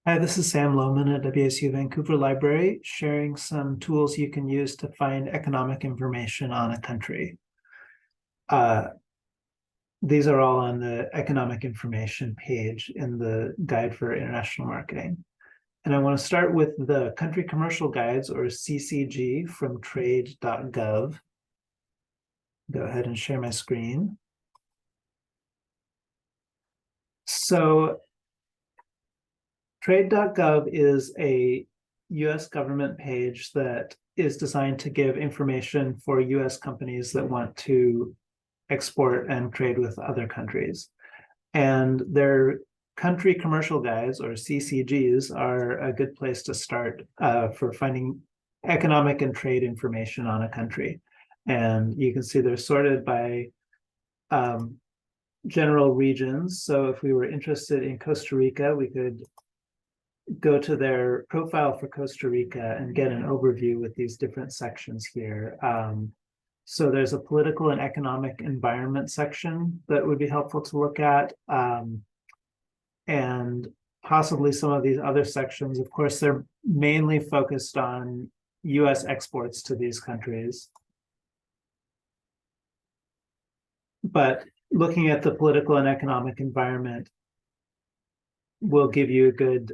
Hi, this is Sam Lohman at WSU Vancouver Library, sharing some tools you can use to find economic information on a country. These are all on the economic information page in the Guide for International Marketing. And I want to start with the Country Commercial Guides, or CCG, from trade.gov. Go ahead and share my screen. So trade.gov is a US government page that is designed to give information for US companies that want to export and trade with other countries. And their country commercial guides, or CCGs, are a good place to start for finding economic and trade information on a country. And you can see they're sorted by general regions. So if we were interested in Costa Rica, we could go to their profile for Costa Rica and get an overview with these different sections here. So there's a political and economic environment section that would be helpful to look at. And possibly some of these other sections. Of course, they're mainly focused on US exports to these countries. But looking at the political and economic environment will give you a good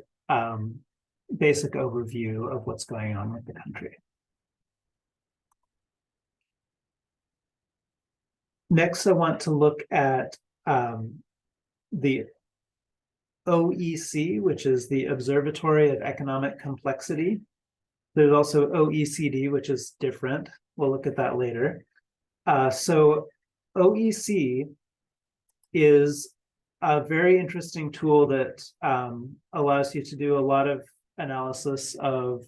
basic overview of what's going on with the country. Next, I want to look at the OEC, which is the Observatory of Economic Complexity. There's also OECD, which is different. We'll look at that later. So OEC is a very interesting tool that allows you to do a lot of analysis of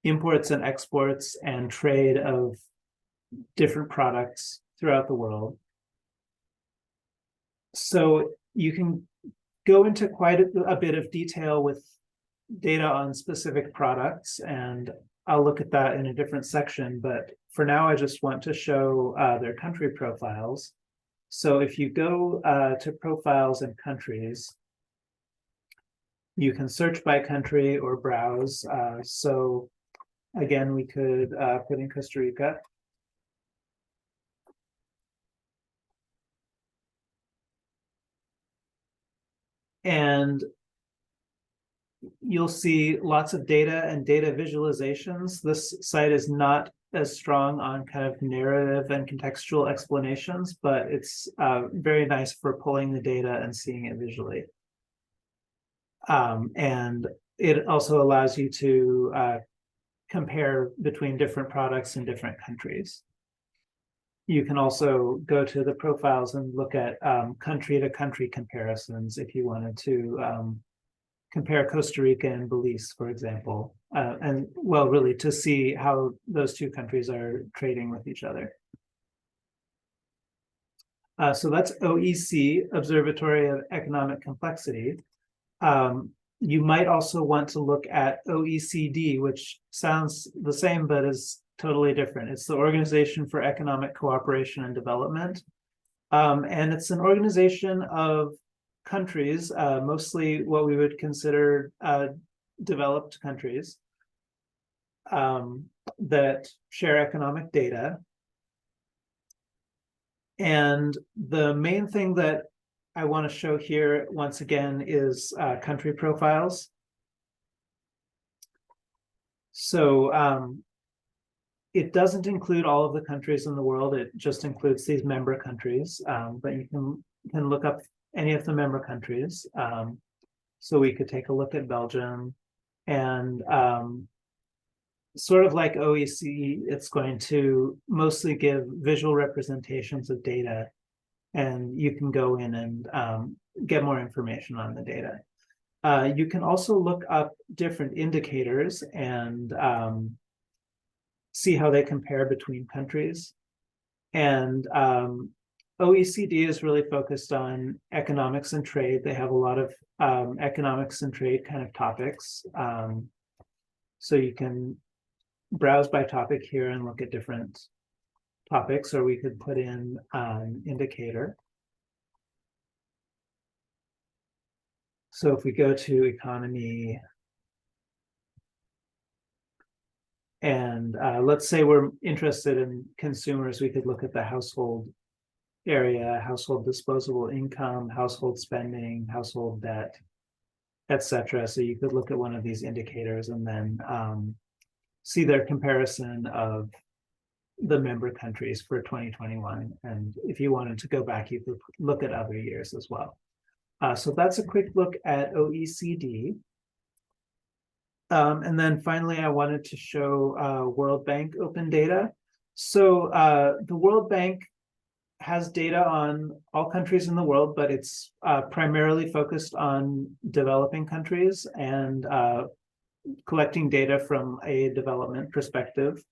imports and exports and trade of different products throughout the world. So you can go into quite a bit of detail with data on specific products, and I'll look at that in a different section. But for now, I just want to show their country profiles. So if you go to profiles and countries, you can search by country or browse. So again, we could put in Costa Rica. And you'll see lots of data and data visualizations. This site is not as strong on kind of narrative and contextual explanations, but it's very nice for pulling the data and seeing it visually. And it also allows you to compare between different products in different countries. You can also go to the profiles and look at country-to-country comparisons if you wanted to compare Costa Rica and Belize, for example, and well, really to see how those two countries are trading with each other. So that's OEC, Observatory of Economic Complexity. You might also want to look at OECD, which sounds the same, but is totally different. It's the Organization for Economic Cooperation and Development. And it's an organization of countries, mostly what we would consider developed countries that share economic data. And the main thing that I want to show here, once again, is country profiles. So it doesn't include all of the countries in the world. It just includes these member countries, but you can look up any of the member countries. So we could take a look at Belgium, and sort of like OEC, it's going to mostly give visual representations of data, and you can go in and get more information on the data. You can also look up different indicators and see how they compare between countries. And OECD is really focused on economics and trade. They have a lot of economics and trade kind of topics. So you can browse by topic here and look at different topics, or we could put in indicator. So if we go to economy, and let's say we're interested in consumers, we could look at the household area, household disposable income, household spending, household debt, etc. So you could look at one of these indicators and then see their comparison of the member countries for 2021. And if you wanted to go back, you could look at other years as well. So that's a quick look at OECD. And then finally, I wanted to show World Bank open data. So the World Bank has data on all countries in the world, but it's primarily focused on developing countries and collecting data from a development perspective,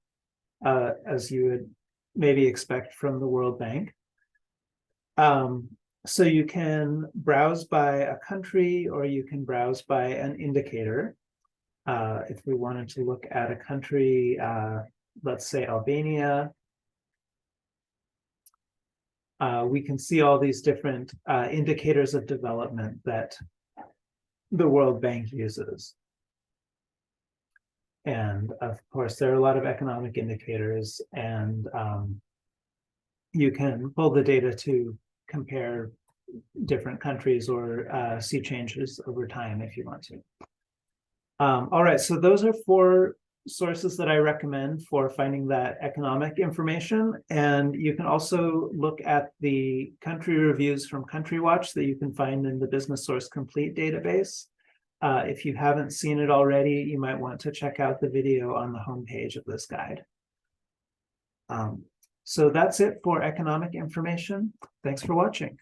as you would maybe expect from the World Bank. So you can browse by a country or you can browse by an indicator. If we wanted to look at a country, let's say Albania, we can see all these different indicators of development that the World Bank uses. And of course, there are a lot of economic indicators, and you can pull the data to compare different countries or see changes over time if you want to. All right, so those are 4 sources that I recommend for finding that economic information. And you can also look at the country reviews from CountryWatch that you can find in the Business Source Complete database. If you haven't seen it already, you might want to check out the video on the homepage of this guide. So that's it for economic information. Thanks for watching.